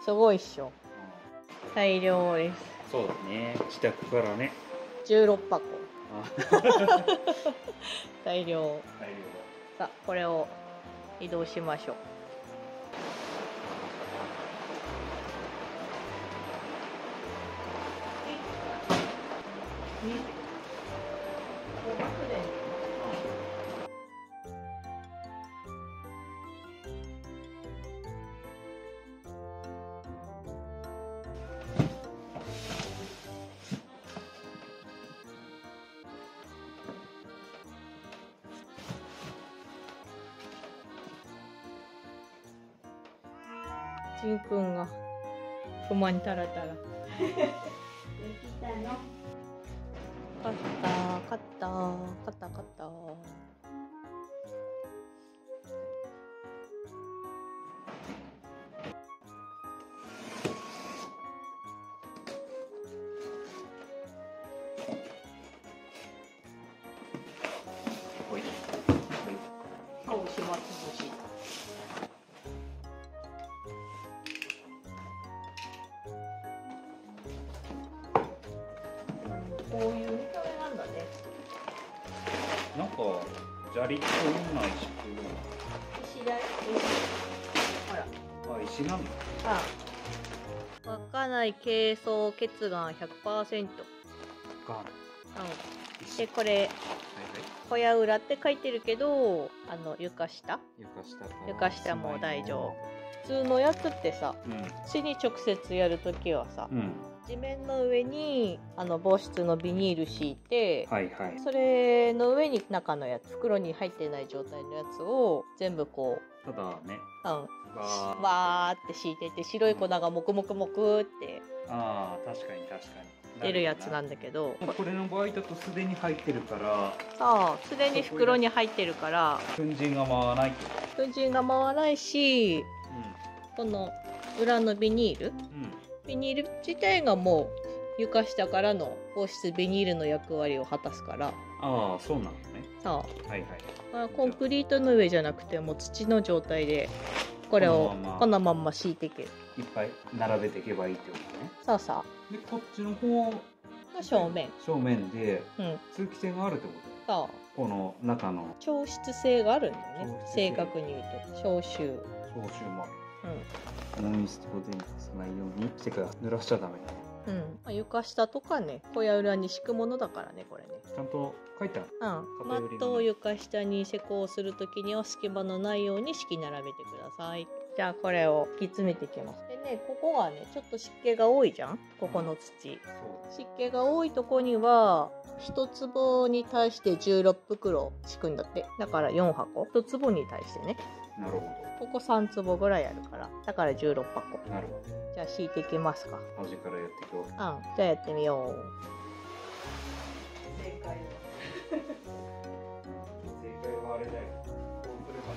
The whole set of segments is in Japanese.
すごいっしょ。大量です。そうだね。自宅からね。16箱。大量。さあ、これを移動しましょう。ジンくんが不満たらたら。できたの？勝った。青しまつぶし。こういう見た目なんだね。なんか砂利と同じ石だよ。ほら。あ、石なんだ。稚内珪藻結岩 100%。でこれ小屋裏って書いてるけど、床下も大丈夫。普通のやつってさ、土に直接やるときはさ、地面の上に防湿のビニール敷いて、それの上に中のやつ、袋に入ってない状態のやつを全部こう、ただね、わーって敷いてて、白い粉がもくもくもくって、確かに出るやつなんだけど、これの場合だとすでに入ってるから、すでに袋に入ってるから粉塵が回らない。粉塵が回らないし、この裏のビニール、ビニール自体がもう床下からの防湿ビニールの役割を果たすから。そうなのね。コンクリートの上じゃなくてもう土の状態でこれをこのまんま敷いていける。いっぱい並べていけばいいってことね。でこっちの方の正面で通気性があるってこと。この中の調湿性があるんだよね。正確に言うと消臭もある。温室効果にさせないようにしてから濡らしちゃダメだね。床下とかね、小屋裏に敷くものだからね、これね。ちゃんと書いてある。マットを床下に施工するときには隙間のないように敷き並べてください。じゃあこれを敷き詰めていきます。でね、ここがね、ちょっと湿気が多いじゃん、ここの土。湿気が多いとこには、1坪に対して16袋敷くんだって。だから4箱。1坪に対してね。なるほど。ここ3坪ぐらいあるから。だから16箱。なるほど。じゃあ敷いていきますか。端からやっていこう。じゃあやってみよう。正解はあれだよ。こうすれば。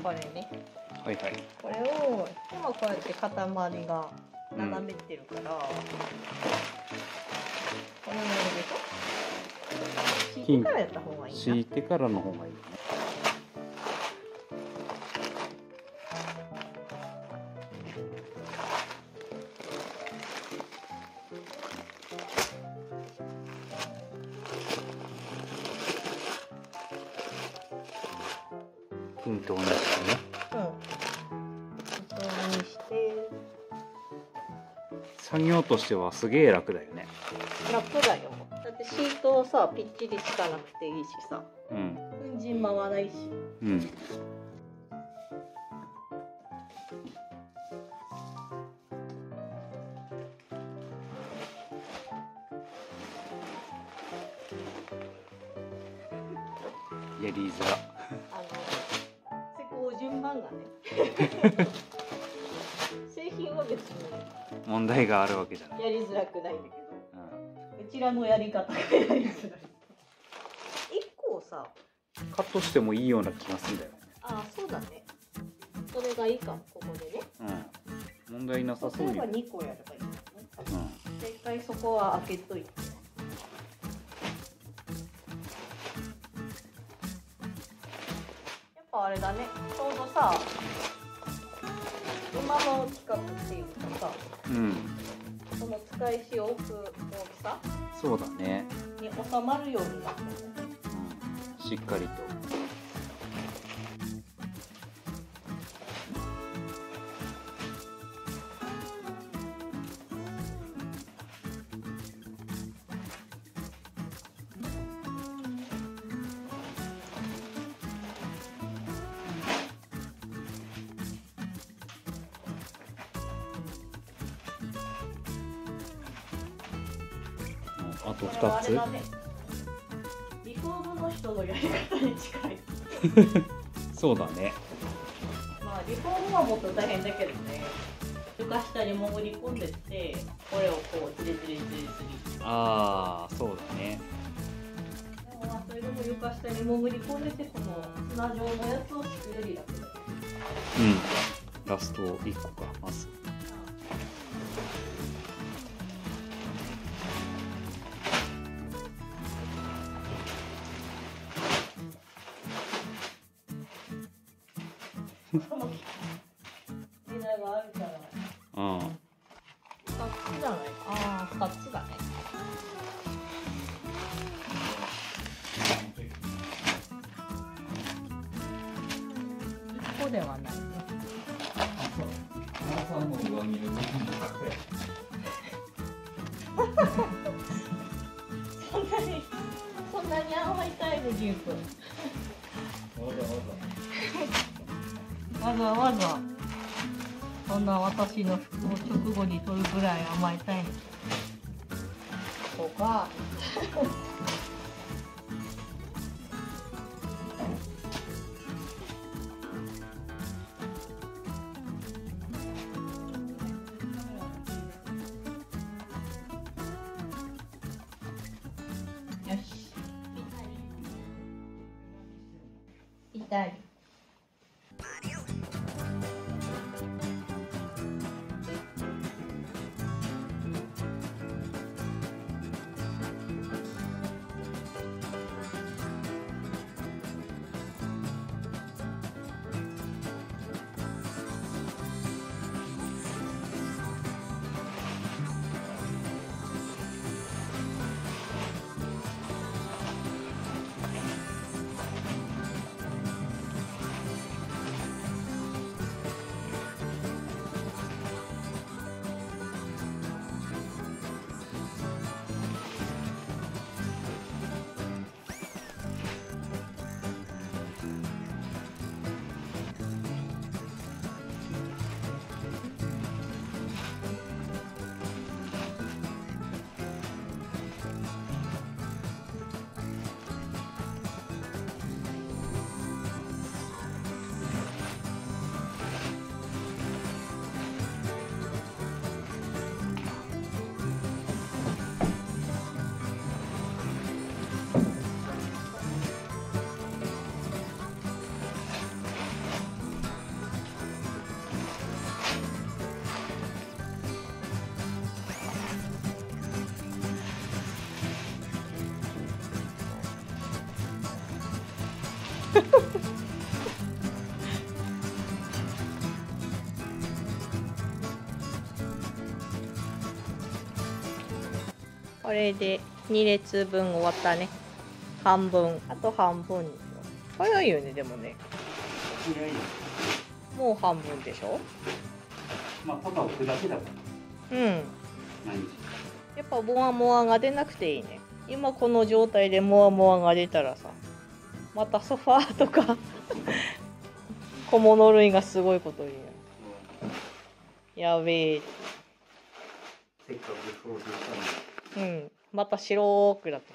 これね。これを今こうやって塊が斜めってるから、このままでしょ。敷いてからやった方がいいな。敷いてからの方がいいね。均等にしてね。均等にして。作業としてはすげえ楽だよね。楽だよ。だってシートをさ、ぴっちり敷かなくていいしさ。粉塵回らないし。やりづら。施工順番がね製品は別に問題があるわけじゃない。やりづらくないんだけど、うちらのやり方がやりづらい。1個をさカットしてもいいような気がするんだよね。ああ、そうだね。それがいいかも、ここでね。問題なさそうに。例えば2個やればいいんだね。絶対そこは開けといて。やっぱあれだね。ちょうどさ、馬の企画っていうかさ、その使い石を置く大きさ、そうだね。に収まるようになってるね。しっかりと。あと2つ。リフォームの人のやり方に近い。そうだね。まあリフォームはもっと大変だけどね。床下に潜り込んでって、これをこうズリズリズリズリ。ああ、そうだね。でもまあそれでも床下に潜り込んでて、この砂状のやつを敷くより楽だよね。ラスト1個か、まず。枝があるから。2つじゃない。ああ、2つだね。1個ではないね。そんなに甘いタイムギュープ。わざわざそんな私の服を直後に取るぐらい甘いたいの。そうか。よし。痛い。これで2列分終わったね。半分、あと半分にしよう。早いよね、でもね。もう半分でしょ。まあパパを置くだけだから。やっぱモワモワが出なくていいね。今この状態でモワモワが出たらさ、またソファーとか小物類がすごいことになる。やべえ。せっかく掃除したのに。また白くなった。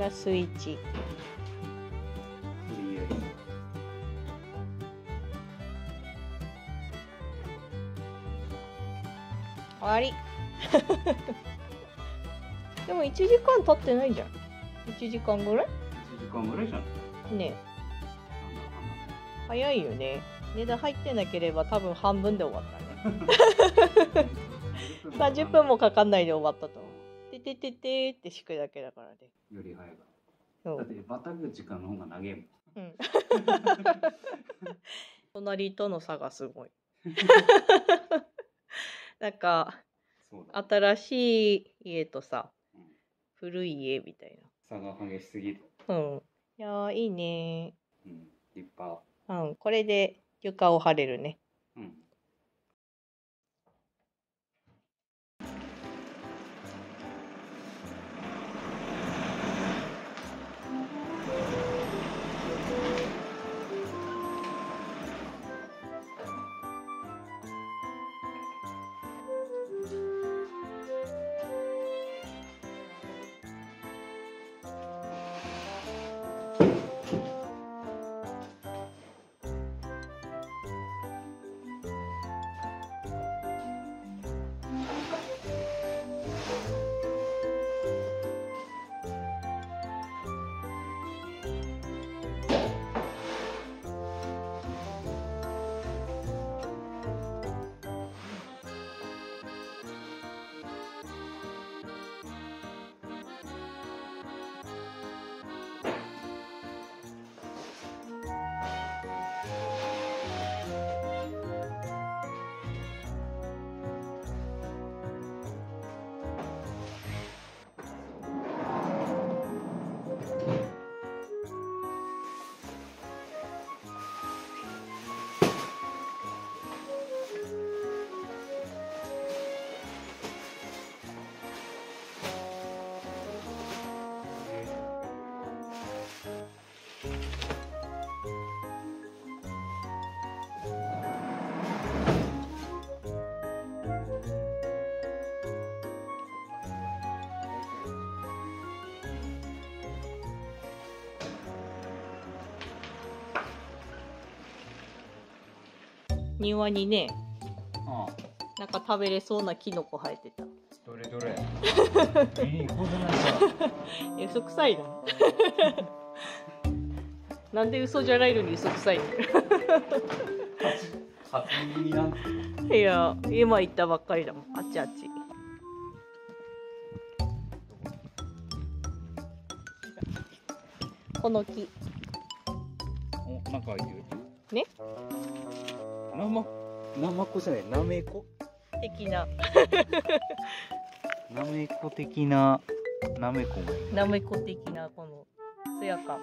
ラス1。終わり。でも1時間経ってないじゃん。1時間ぐらい？ 1 時間ぐらいじゃん。ねえ。早いよね。値段入ってなければ多分半分で終わったね。30分もかかんないで終わったと思う。ててててって敷くだけだからね。より早いから。だってバタ口間の方が長いもん。うん。隣との差がすごい。なんか新しい家とさ、古い家みたいな差が激しすぎる。うん。いやいいね。うん、立派。うん、これで床を張れるね。うん。庭にね、なんか食べれそうなキノコ生えてた。どれどれ。いいことないさ。嘘くさいな。なんで嘘じゃないのに嘘くさいの。初耳なんて。いや、今行ったばっかりだもん。あっちあっち。この木。お、なんかいる。ね。ナマコじゃない、ナメコ的な。ナメコ的な、ナメコもいい。ナメコ的なこのツヤ感。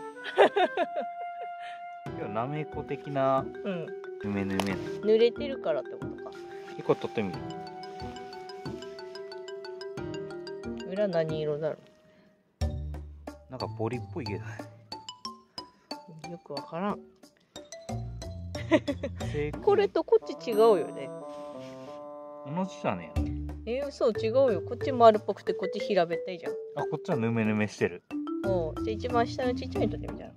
いや、ナメコ的な。うん。ぬめぬめ。濡れてるからってことか。一個取ってみる。裏何色だろう。なんかボリっぽいけどね。よくわからん。これとこっち違うよね。同じじゃねえ。そう違うよ。こっち丸っぽくてこっち平べったいじゃん。あ、こっちはぬめぬめしてる。おう、じゃあ一番下のちっちゃいの取ってみたら。こ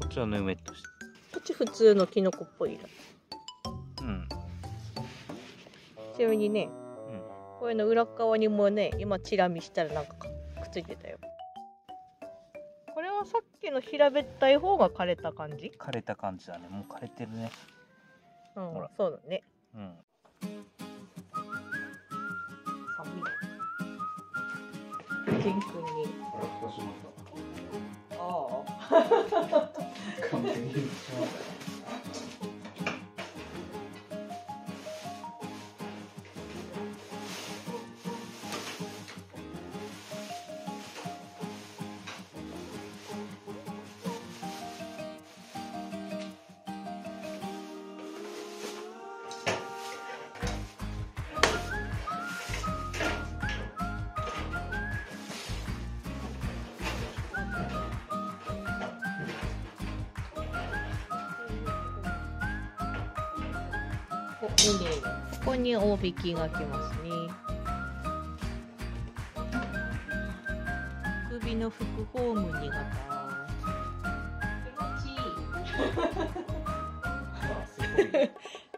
っちはぬめっとして。こっち普通のキノコっぽい色。うん。ちなみにね、これの裏側にもね、今チラ見したらなんかくっついてたよ。これはさっきの平べったい方が枯れた感じ？枯れた感じだね。もう枯れてるね。うん、ほら、そうだね。うん。寒い。ケン君に。ああ。完璧にしまった。ここに大引きが来ますね。首の副ホーム2型。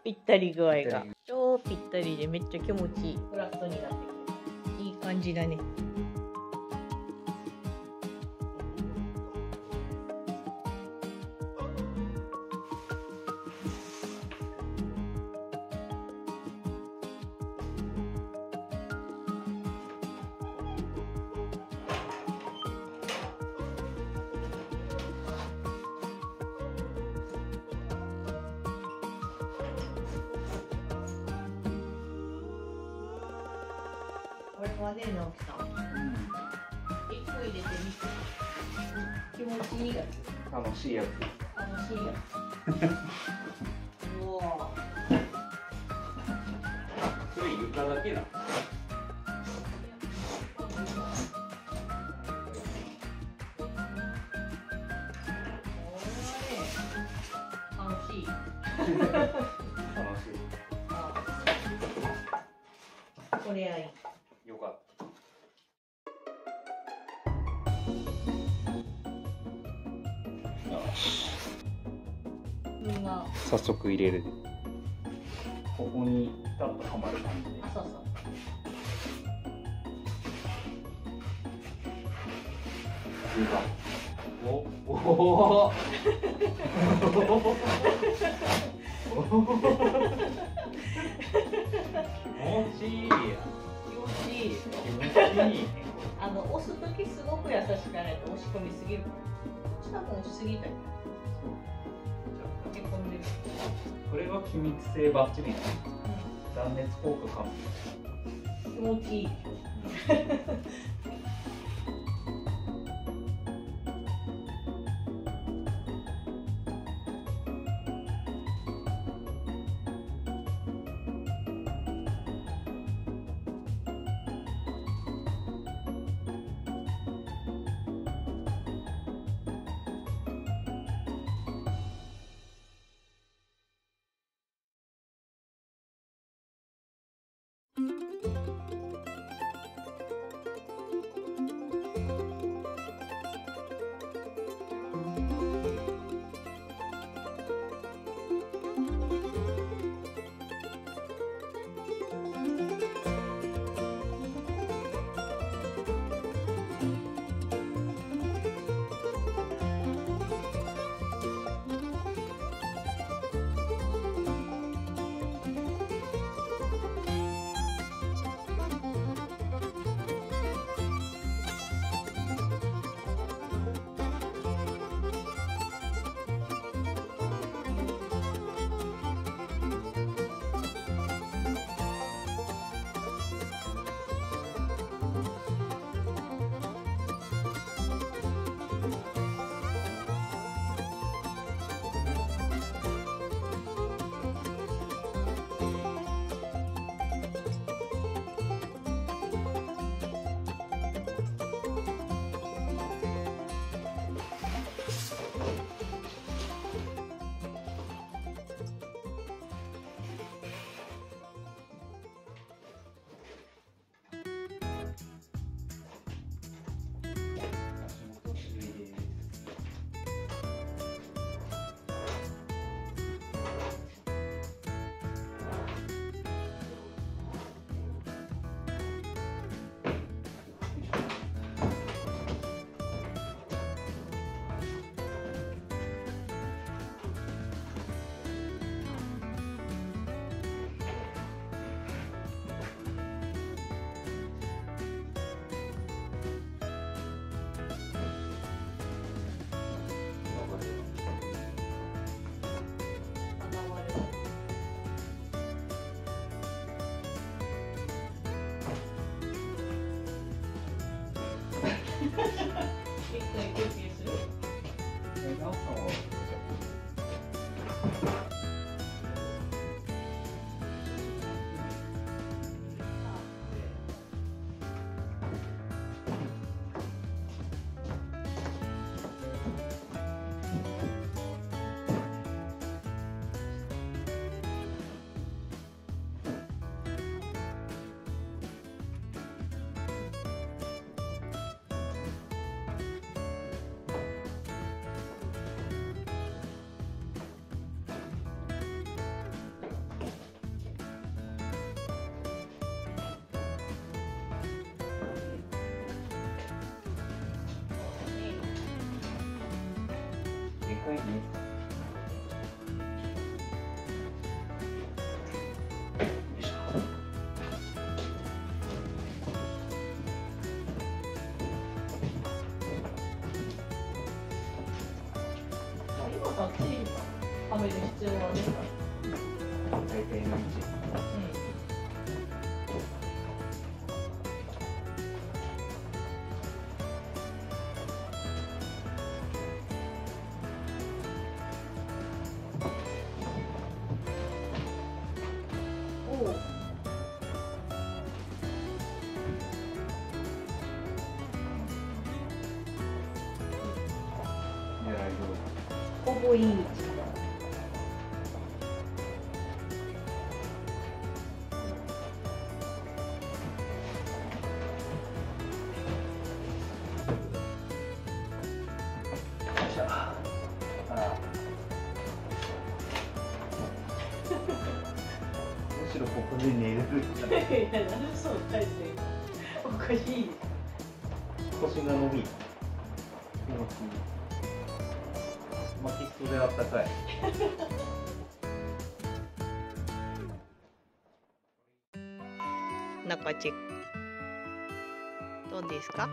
ぴったり具合が超ぴったりでめっちゃ気持ちいい。フラットになってくる。いい感じだね。これはね、直樹さん。1個入れてみて。気持ちいいやつ。楽しいやつ。楽しいやつ。うわ。それ床だけなの？楽しい。これはいい。よかった。よし。早速入れる。ここにピタッとはまる感じで。あ、そうそう。おお。気持ちいいや。気持ちいい。気持ちいい。押すときすごく優しくないと押し込みすぎるから。こっち多分押しすぎたんじゃない？駆け込んでる。これは気密性バッチリだ。断熱効果完璧。気持ちいい。かいね。今がっちりはめる必要はね。大体の位置。ほぼいい位置だ。むしろここで寝る。いや、何そう体勢。おかしい。腰が伸び。巻き袖あったかい。中チェック。どうですか？